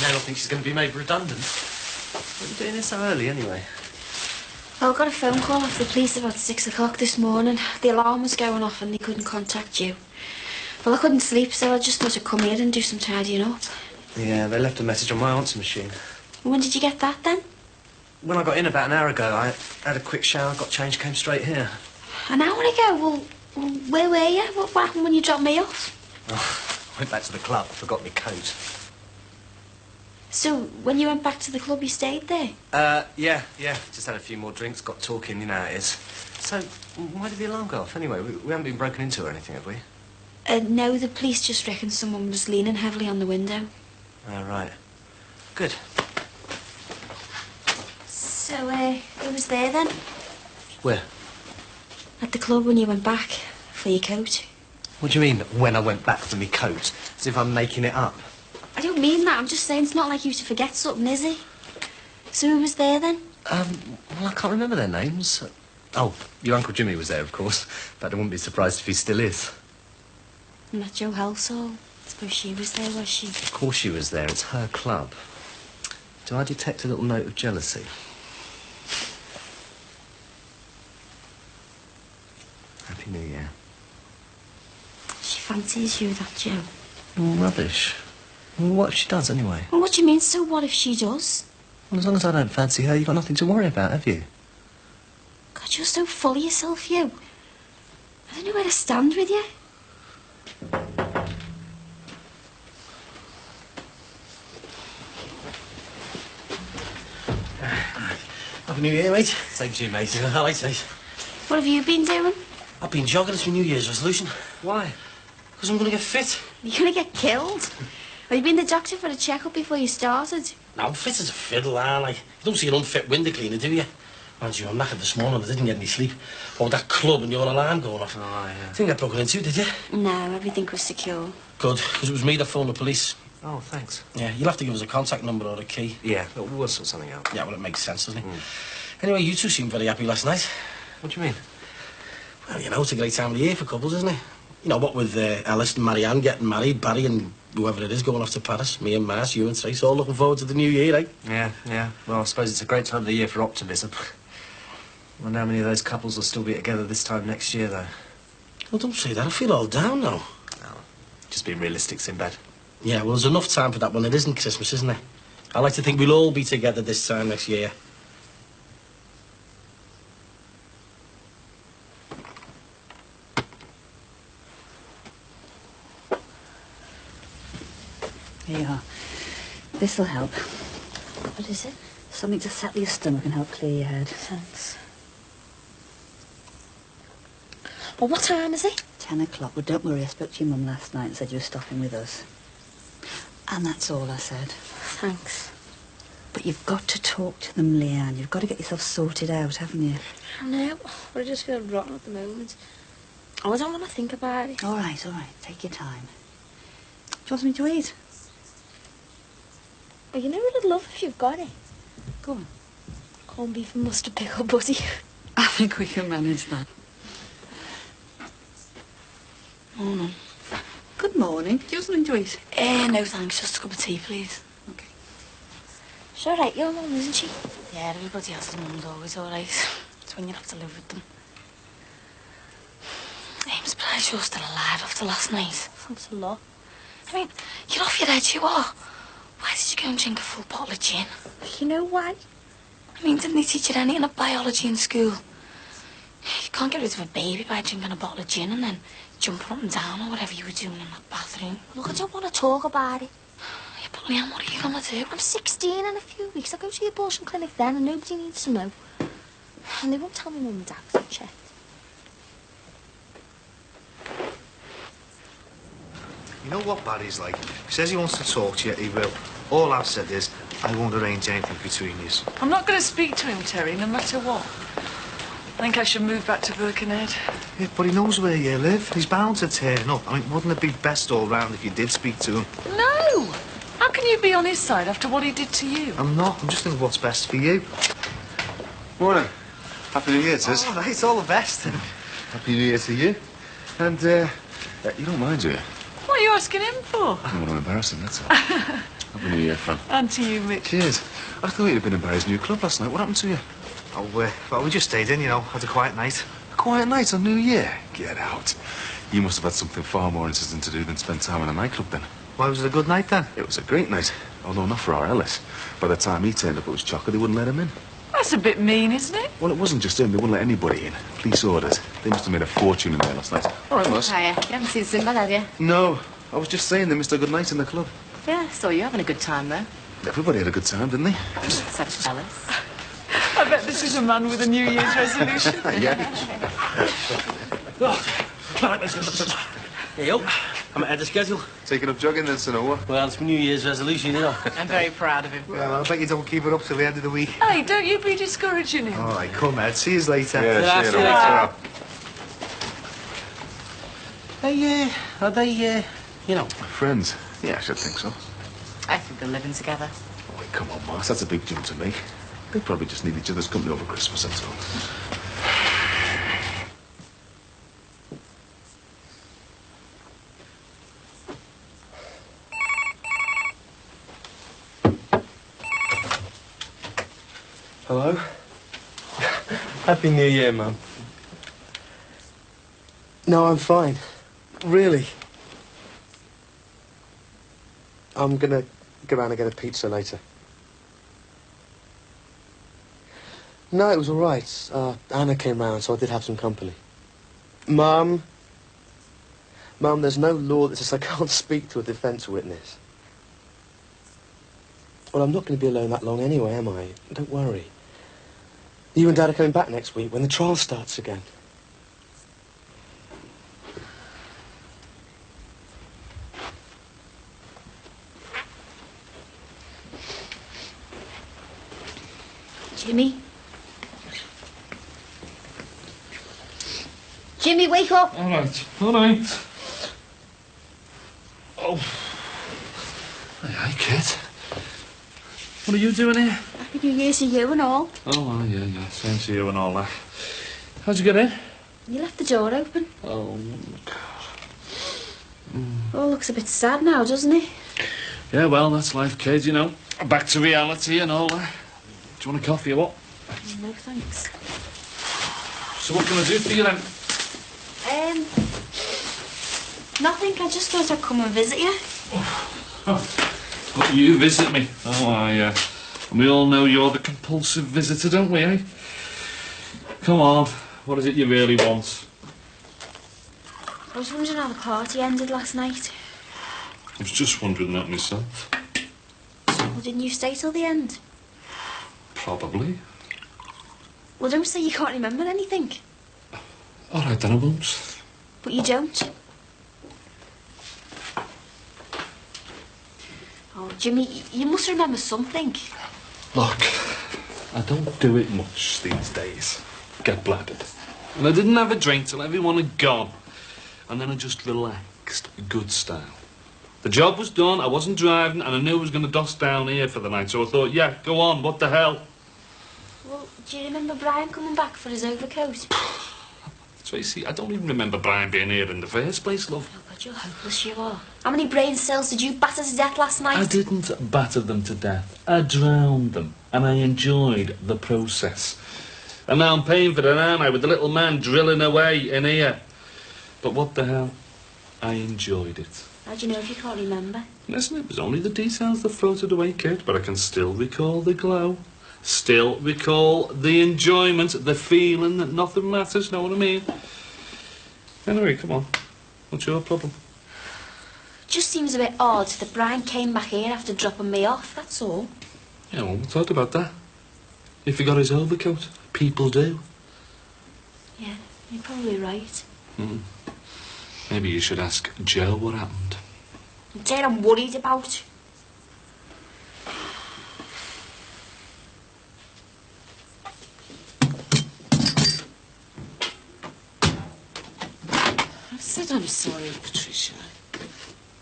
Meryl thinks she's going to be made redundant. What are you doing here so early, anyway? Well, I got a phone call off the police about 6 o'clock this morning. The alarm was going off and they couldn't contact you. Well, I couldn't sleep, so I just thought I'd come here and do some tidying up. Yeah, they left a message on my answer machine. When did you get that, then? When I got in about an hour ago, I had a quick shower, got changed, came straight here. An hour ago? Well, where were you? What happened when you dropped me off? Oh, I went back to the club, forgot my coat. So, when you went back to the club, you stayed there? Yeah. Just had a few more drinks, got talking, you know how it is. So, why did the alarm go off anyway? We haven't been broken into or anything, have we? No, the police just reckoned someone was leaning heavily on the window. Oh, right. Good. So, who was there then? Where? At the club when you went back for your coat. What do you mean, when I went back for my coat? As if I'm making it up. I don't mean that. I'm just saying it's not like you to forget something, is it? So who was there then? Well, I can't remember their names. Oh, your Uncle Jimmy was there, of course. But I wouldn't be surprised if he still is. And that Joe Halsall. I suppose she was there, was she? Of course she was there. It's her club. Do I detect a little note of jealousy? Happy New Year. She fancies you, that Joe. Rubbish. Well, what if she does, anyway? Well, what do you mean, so what if she does? Well, as long as I don't fancy her, you've got nothing to worry about, have you? God, you're so full of yourself, you. I don't know where to stand with you. Happy New Year, mate. Same to you, mate. I like it. What have you been doing? I've been jogging. It's my New Year's resolution. Why? Because I'm going to get fit. You're going to get killed. Have you been to the doctor for a checkup before you started? Now, I'm fit as a fiddle, aren't I? You don't see an unfit window cleaner, do you? Mind you, I'm knackered this morning. I didn't get any sleep. Oh, that club and your alarm going off. Oh, yeah. Didn't get broken into, did you? No, everything was secure. Good, because it was me that phoned the police. Oh, thanks. Yeah, you'll have to give us a contact number or a key. Yeah, but we'll sort something out. Yeah, well, it makes sense, doesn't it? Anyway, you two seemed very happy last night. What do you mean? Well, you know, it's a great time of the year for couples, isn't it? You know, what with Alice and Marianne getting married, Barry and whoever it is going off to Paris, me and Mars, you and Trace, all looking forward to the new year, eh? Yeah. Well, I suppose it's a great time of the year for optimism. I wonder how many of those couples will still be together this time next year, though. Well, don't say that. I feel all down now. No, just being realistic, Sinbad. Yeah, well, there's enough time for that when it isn't Christmas, isn't there? I like to think we'll all be together this time next year. Here you are. This'll help. What is it? Something to settle your stomach and help clear your head. Thanks. Well, what time is it? 10 o'clock. Well, don't worry. I spoke to your mum last night and said you were stopping with us. And that's all I said. Thanks. But you've got to talk to them, Leanne. You've got to get yourself sorted out, haven't you? I know, but I just feel rotten at the moment. Oh, I don't want to think about it. All right. Take your time. Do you want something to eat? Well, you know what I'd love if you've got it? Go on. Corned beef and mustard pickle, buddy. I think we can manage that. Morning. Good morning. Do you want something to eat? No thanks, just a cup of tea, please. Okay. She's all right, your mum, isn't she? Yeah, everybody else's mum's always all right. It's when you have to live with them. I'm surprised you're still alive after last night. Thanks a lot. I mean, you're off your head, you are. Why did you go and drink a full bottle of gin? You know why? I mean, didn't they teach you anything of biology in school? You can't get rid of a baby by drinking a bottle of gin and then jumping up and down or whatever you were doing in that bathroom. Look, I don't want to talk about it. Yeah, but Leanne, what are you going to do? I'm 16 in a few weeks. I'll go to the abortion clinic then and nobody needs to know. And they won't tell me mum and dad because I checked. You know what Barry's like? He says he wants to talk to you, he will. All I've said is, I won't arrange anything between you. I'm not going to speak to him, Terry, no matter what. I think I should move back to Birkenhead. Yeah, but he knows where you live. He's bound to turn up. I mean, wouldn't it be best all round if you did speak to him? No! How can you be on his side after what he did to you? I'm not. I'm just thinking what's best for you. Morning. Happy New Year, Tiz. All right, all the best. Happy New Year to you. And, you don't mind, do you? What are you asking him for? I don't want to embarrass him, that's all. Happy New Year, Fran. And to you, Mick. Cheers. I thought you'd have been in Barry's new club last night. What happened to you? Oh, well, we just stayed in, you know, had a quiet night. A quiet night on New Year? Get out. You must have had something far more interesting to do than spend time in a nightclub then. Well, was it a good night then? It was a great night. Although not for our Ellis. By the time he turned up, it was chocker. They wouldn't let him in. That's a bit mean, isn't it? Well, it wasn't just him. They wouldn't let anybody in. Police orders. They must have made a fortune in there last night. All right, Mus. Hiya. You haven't seen Sinbad, have you? No. I was just saying they missed a good night in the club. Yeah, I saw you having a good time there. Everybody had a good time, didn't they? Except Alice. I bet this is a man with a New Year's resolution. Yeah. Hey, yo. I'm ahead of schedule. Taking up jogging then, son, or what? Well, it's my New Year's resolution, you know. I'm very proud of him. Well, I bet you don't keep it up till the end of the week. Hey, don't you be discouraging him. All right, come, Ed. See you later. Yeah, see see you you later. later. Are they, you know? Friends? Yeah, I should think so. I think they're living together. Oh, wait, come on, Mars. That's a big jump to make. They probably just need each other's company over Christmas, that's all. Hello? Happy New Year, Mum. No, I'm fine. Really. I'm gonna go round and get a pizza later. No, it was all right. Anna came round, so I did have some company. Mum, there's no law that says I can't speak to a defence witness. Well, I'm not going to be alone that long anyway, am I? Don't worry. You and Dad are coming back next week when the trial starts again. Jimmy? Jimmy, wake up! All right. Oh. Hey, kid. What are you doing here? Happy New Year to you and all. Oh, yeah. Same to you and all that. How'd you get in? You left the door open. Oh, Oh, looks a bit sad now, doesn't it? yeah, well, that's life, kid, you know. Back to reality and all that. Do you want a coffee or what? No, thanks. So what can I do for you then? Nothing. I just thought I'd come and visit you. What, you visit me? Oh, we all know you're the compulsive visitor, don't we, eh? Come on, what is it you really want? I was wondering how the party ended last night. I was just wondering that myself. Well, didn't you stay till the end? Probably. Well, don't say you can't remember anything. All right, then I won't. But you don't. Oh, Jimmy, you must remember something. Look, I don't do it much these days. Get bladdered. And I didn't have a drink till everyone had gone. And then I just relaxed, good style. The job was done, I wasn't driving, and I knew I was going to doss down here for the night, so I thought, yeah, go on, what the hell? Well, do you remember Brian coming back for his overcoat? Tracy, I don't even remember Brian being here in the first place, love. Oh, God, you're hopeless, you are. How many brain cells did you batter to death last night? I didn't batter them to death. I drowned them, and I enjoyed the process. And now I'm paying for it, aren't I, with the little man drilling away in here. But what the hell? I enjoyed it. How do you know if you can't remember? Listen, it was only the details that floated away, kid, but I can still recall the glow. Still recall the enjoyment, the feeling that nothing matters, know what I mean? Anyway, come on. What's your problem? Just seems a bit odd that Brian came back here after dropping me off, that's all. Yeah, well, we thought about that. He forgot his overcoat. People do. Yeah, you're probably right. Maybe you should ask Joe what happened. It's what I'm worried about. I've said I'm sorry, Patricia.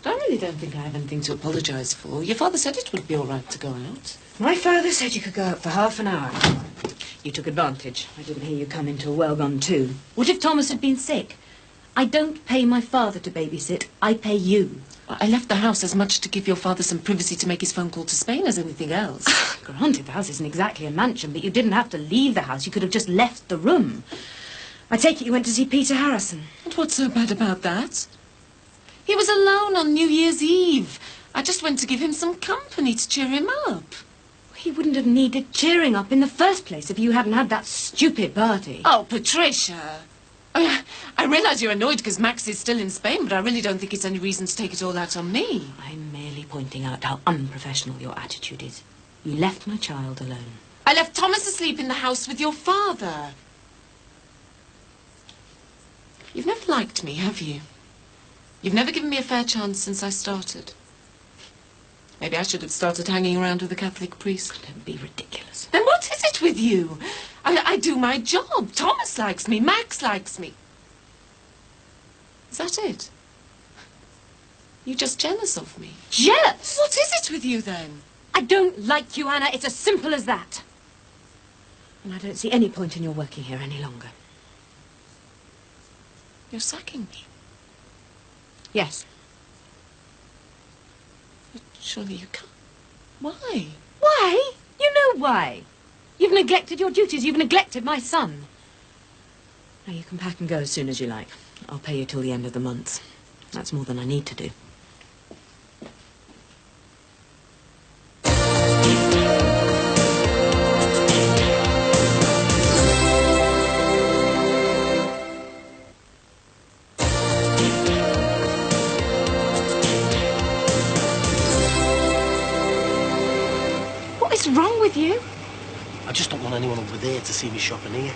I really don't think I have anything to apologise for. Your father said it would be all right to go out. My father said you could go out for half an hour. You took advantage. I didn't hear you come into a well-gone tune. What if Thomas had been sick? I don't pay my father to babysit. I pay you. I left the house as much to give your father some privacy to make his phone call to Spain as anything else. Granted, the house isn't exactly a mansion, but you didn't have to leave the house. You could have just left the room. I take it you went to see Peter Harrison. And what's so bad about that? He was alone on New Year's Eve. I just went to give him some company to cheer him up. He wouldn't have needed cheering up in the first place if you hadn't had that stupid party. Oh, Patricia. I realise you're annoyed because Max is still in Spain, but I really don't think it's any reason to take it all out on me. I'm merely pointing out how unprofessional your attitude is. You left my child alone. I left Thomas asleep in the house with your father. You've never liked me, have you? You've never given me a fair chance since I started. Maybe I should have started hanging around with a Catholic priest. Don't be ridiculous. Then what is it with you? I do my job. Thomas likes me. Max likes me. Is that it? You're just jealous of me. Jealous? What is it with you, then? I don't like you, Anna. It's as simple as that. And I don't see any point in your working here any longer. You're sacking me. Yes. But surely you can't. Why? Why? You know why. You've neglected your duties. You've neglected my son. Now you can pack and go as soon as you like. I'll pay you till the end of the month. That's more than I need to do. What is wrong with you? I just don't want anyone over there to see me shopping here.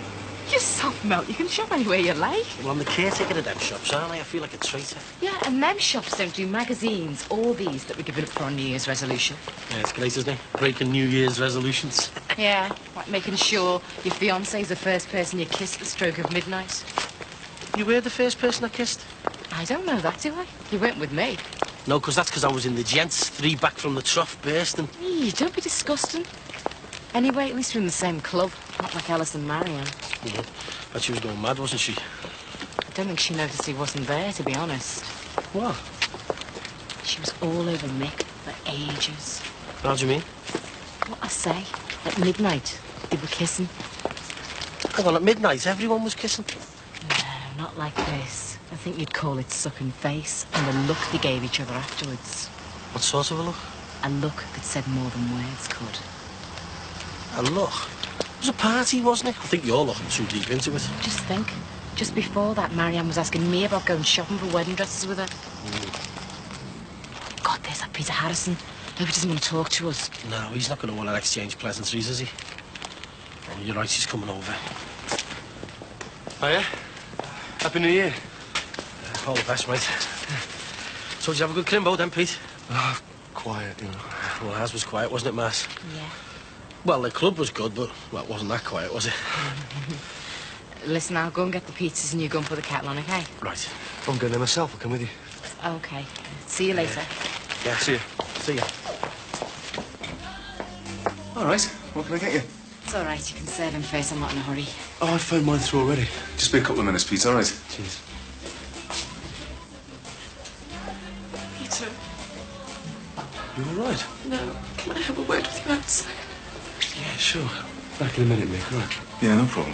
You soft melt. You can shop anywhere you like. Well, I'm the caretaker of them shops, aren't I? I feel like a traitor. Yeah, and them shops don't do magazines or these that we're giving up for our New Year's resolution. Yeah, it's great, isn't it? Breaking New Year's resolutions. Yeah, like making sure your fiancé's the first person you kiss at the stroke of midnight. You were the first person I kissed? I don't know that, do I? You weren't with me. No, that's because I was in the gents, 3 back from the trough, bursting. Eee, don't be disgusting. Anyway, at least we're in the same club, not like Alice and Marianne. Yeah. But she was going mad, wasn't she? I don't think she noticed he wasn't there, to be honest. What? She was all over Mick for ages. How do you mean? What I say, at midnight, they were kissing. Hang on, at midnight, everyone was kissing? No, not like this. I think you'd call it sucking face, and the look they gave each other afterwards. What sort of a look? A look that said more than words could. A look? It was a party, wasn't it? I think you're looking too deep into it. Just think. Just before that, Marianne was asking me about going shopping for wedding dresses with her. God, there's that Peter Harrison. Hope he doesn't want to talk to us. No, he's not going to want to exchange pleasantries, is he? Oh, you're right, he's coming over. Oh, yeah? Happy New Year. All the best, mate. So, did you have a good Crimbo then, Pete? Oh, quiet, you know. Well, ours was quiet, wasn't it, Mass? Yeah. Well, the club was good, but, well, it wasn't that quiet, was it? Listen, I'll go and get the pizzas and you go and put the kettle on, OK? Right. I'm going there myself. I'll come with you. OK. See you later. Yeah, See you. see ya. All right. What can I get you? It's all right. You can serve him first. I'm not in a hurry. Oh, I phoned mine through already. Just be a couple of minutes, Pete, all right? Cheers. Peter, You all right? no. Can I have a word with you outside? Yeah, sure. Back in a minute, Mick. Right. Yeah, no problem.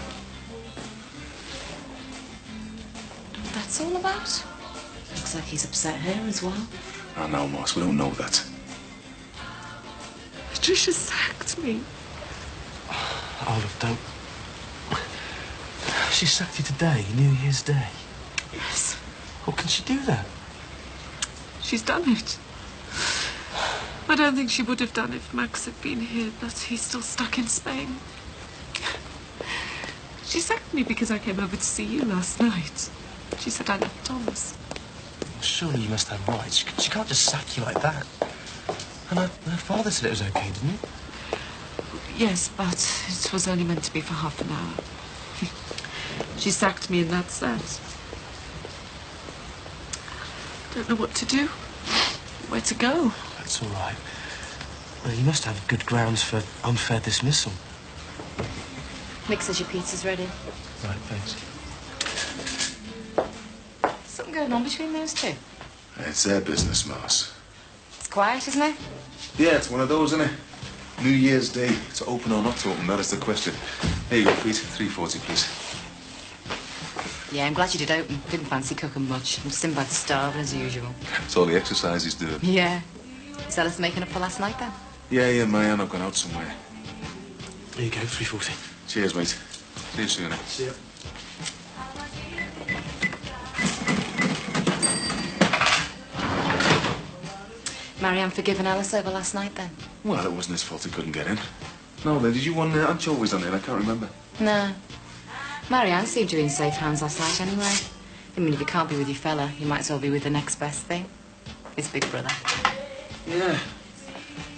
What that's all about? Looks like he's upset her as well. I know, Moss. We don't know that. Patricia sacked me. Olive, don't. She sacked you today, New Year's Day. Yes, How can she do that? she's done it. I don't think she would have done if Max had been here, but he's still stuck in Spain. She sacked me because I came over to see you last night. She said I left Thomas. Surely you must have rights. She can't just sack you like that. And her father said it was okay, didn't he? Yes, but it was only meant to be for half an hour. She sacked me and that's that. Don't know what to do. Where to go. That's all right. Well, you must have good grounds for unfair dismissal. Mick says your pizza's ready. Right, thanks. going on between those two? It's their business, Mars. It's quiet, isn't it? Yeah, it's one of those, isn't it? New Year's Day. To open or not to open, that is the question. Here you go, Pete. 340, please. Yeah, I'm glad you did open. Didn't fancy cooking much. I'm Sinbad starving as usual. It's all the exercise he's doing. Yeah. Is Alice making up for last night, then? Yeah, Marianne, I've gone out somewhere. There you go, 340. Cheers, mate. See you soon. See ya. Marianne forgiven Alice over last night, then? Well, it wasn't his fault he couldn't get in. No, then, did you want anchovies on it? I can't remember. No. Marianne seemed to be in safe hands last night, anyway. I mean, if you can't be with your fella, you might as well be with the next best thing. His big brother. Yeah.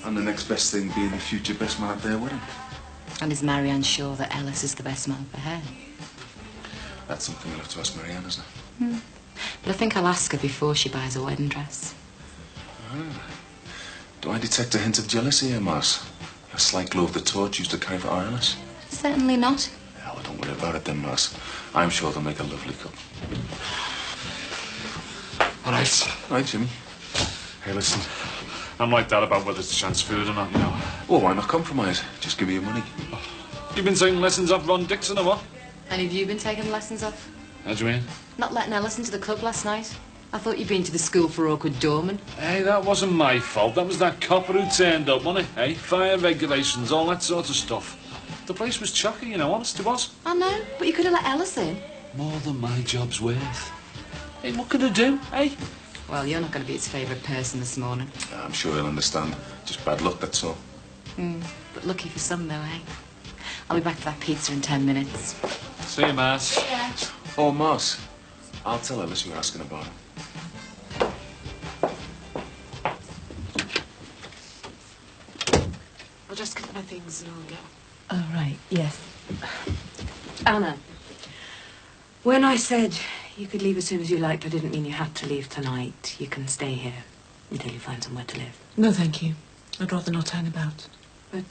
And the next best thing being the future best man at their wedding. And is Marianne sure that Ellis is the best man for her? That's something you'll have to ask Marianne, isn't it? But I think I'll ask her before she buys a wedding dress. Ah. Do I detect a hint of jealousy here, Mars? A slight glow of the torch used to carry for Iris? Certainly not. Yeah, well, don't worry about it then, Mars. I'm sure they'll make a lovely couple. All right. Right, Jimmy. Hey, listen. I'm like that about whether it's transferred or not, you know. Well, why not compromise? Just give me your money. You've been taking lessons off Ron Dixon or what? And have you been taking lessons off? How do you mean? Not letting Ellis into the club last night? I thought you'd been to the school for awkward doormen. Hey, that wasn't my fault. That was that copper who turned up, wasn't it? Hey, fire regulations, all that sort of stuff. The place was chocker, you know, honest it was. I know, but you could have let Ellis in. More than my job's worth. Hey, what could I do, hey? Well, you're not going to be its favourite person this morning. I'm sure he'll understand. Just bad luck, that's all. But lucky for some, though, eh? I'll be back for that pizza in 10 minutes. See you, Mars. Yeah. Oh, Mars. I'll tell Alice you were asking about him. I'll just get my things and I'll go. Oh, right, yes. Anna, when I said you could leave as soon as you liked, I didn't mean you had to leave tonight. You can stay here until you find somewhere to live. No, thank you. I'd rather not hang about. But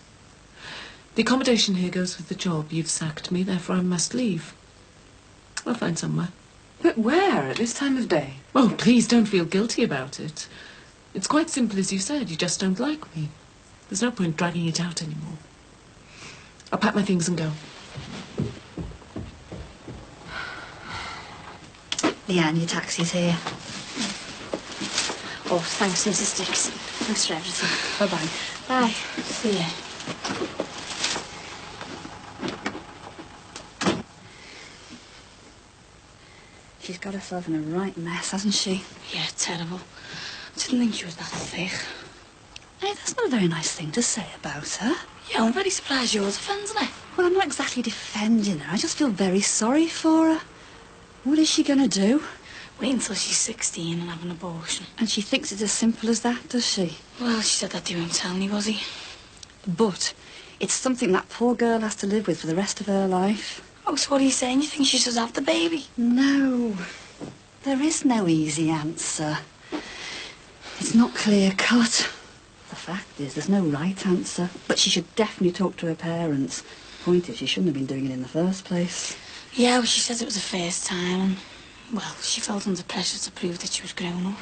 the accommodation here goes with the job. You've sacked me, therefore I must leave. I'll find somewhere. But where at this time of day? Oh, please don't feel guilty about it. It's quite simple as you said. You just don't like me. There's no point dragging it out anymore. I'll pack my things and go. Leanne, your taxi's here. Oh, thanks, Mrs. Dixon. Thanks for everything. Bye-bye. Bye. See ya. She's got herself in a right mess, hasn't she? Yeah, terrible. I didn't think she was that thick. Hey, that's not a very nice thing to say about her. Yeah, I'm very surprised yours offends me. Well, I'm not exactly defending her. I just feel very sorry for her. What is she going to do? Wait until she's 16 and have an abortion. And she thinks it's as simple as that, does she? Well, she said that he won't tell me, was he? But it's something that poor girl has to live with for the rest of her life. Oh, so what are you saying? You think she should have the baby? No. There is no easy answer. It's not clear-cut. The fact is, there's no right answer. But she should definitely talk to her parents. Point is, she shouldn't have been doing it in the first place. Yeah, well, she says it was the first time. And, well, she felt under pressure to prove that she was grown up.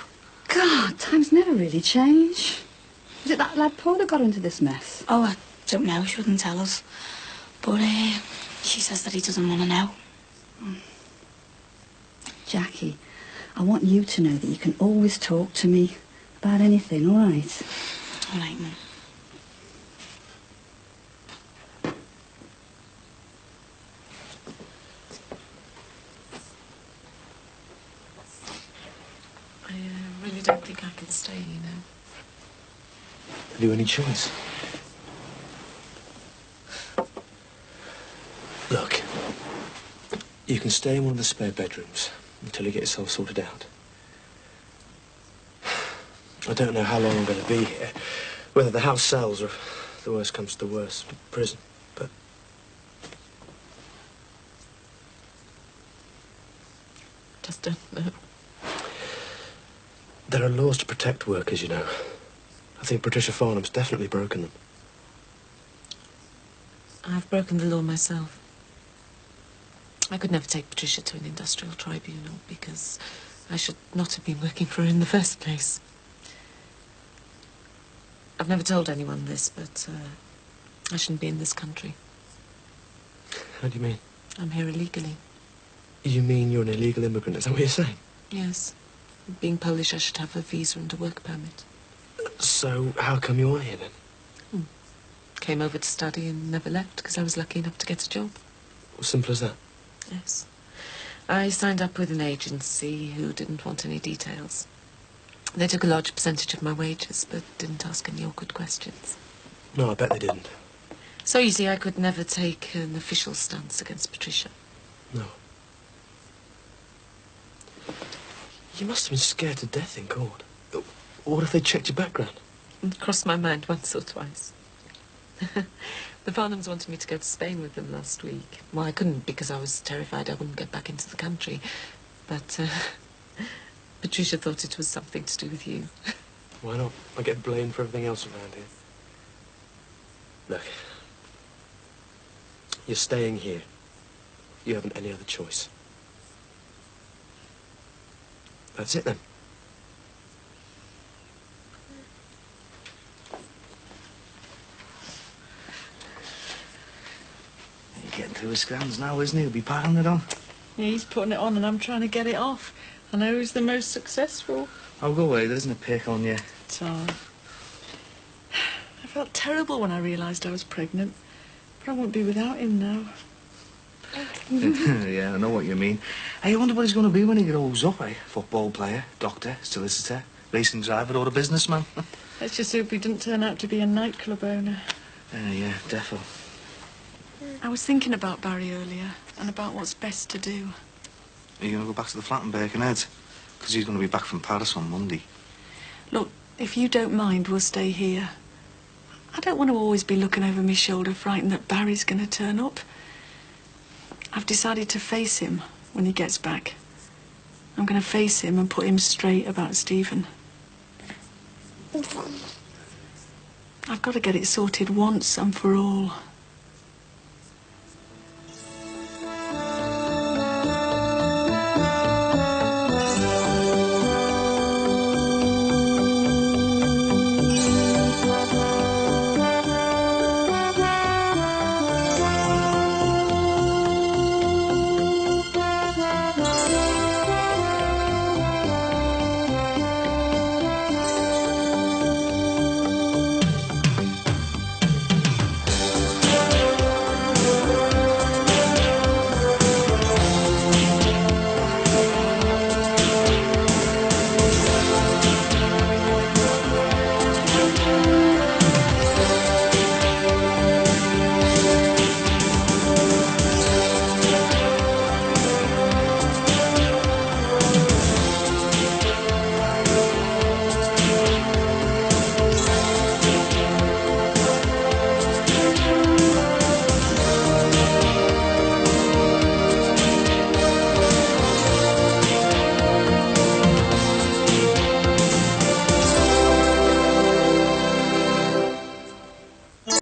God, times never really change. Was it that lad Paul that got her into this mess? Oh, I don't know. She wouldn't tell us. But she says that he doesn't want to know. Jackie, I want you to know that you can always talk to me about anything, all right? All right, Mum. I really don't think I can stay, you know. Have you any choice? Look, you can stay in one of the spare bedrooms until you get yourself sorted out. I don't know how long I'm going to be here. Whether the house sells or if the worst comes to the worst, prison. But Just don't know. there are laws to protect workers, you know. I think Patricia Farnham's definitely broken them. I've broken the law myself. I could never take Patricia to an industrial tribunal because I should not have been working for her in the first place. I've never told anyone this, but I shouldn't be in this country. How do you mean? I'm here illegally. You mean you're an illegal immigrant? Is that what you're saying? Yes. Being Polish, I should have a visa and a work permit. So how come you are here then? Came over to study and never left because I was lucky enough to get a job. Simple as that? Yes. I signed up with an agency who didn't want any details. They took a large percentage of my wages, but didn't ask any awkward questions. No, I bet they didn't. So you see, I could never take an official stance against Patricia. No. You must have been scared to death in court. What if they checked your background? It crossed my mind once or twice. The Farnhams wanted me to go to Spain with them last week. Well, I couldn't because I was terrified I wouldn't get back into the country. But Patricia thought it was something to do with you. Why not? I get blamed for everything else around here. Look. You're staying here. You haven't any other choice. That's it then. He's getting through his scans now, isn't he? He'll be piling it on. Yeah, he's putting it on and I'm trying to get it off. I know who's the most successful. I'll go away. There isn't a pick on you. Tom. I felt terrible when I realised I was pregnant. But I won't be without him now. Yeah, I know what you mean. Hey, I wonder what he's going to be when he grows up, eh? Football player, doctor, solicitor, racing driver or a businessman. Let's just hope he didn't turn out to be a nightclub owner. Yeah, defo. I was thinking about Barry earlier and about what's best to do. Are you going to go back to the flat in Birkenhead? Because he's going to be back from Paris on Monday. Look, if you don't mind, we'll stay here. I don't want to always be looking over my shoulder frightened that Barry's going to turn up. I've decided to face him when he gets back. I'm going to face him and put him straight about Stephen. I've got to get it sorted once and for all.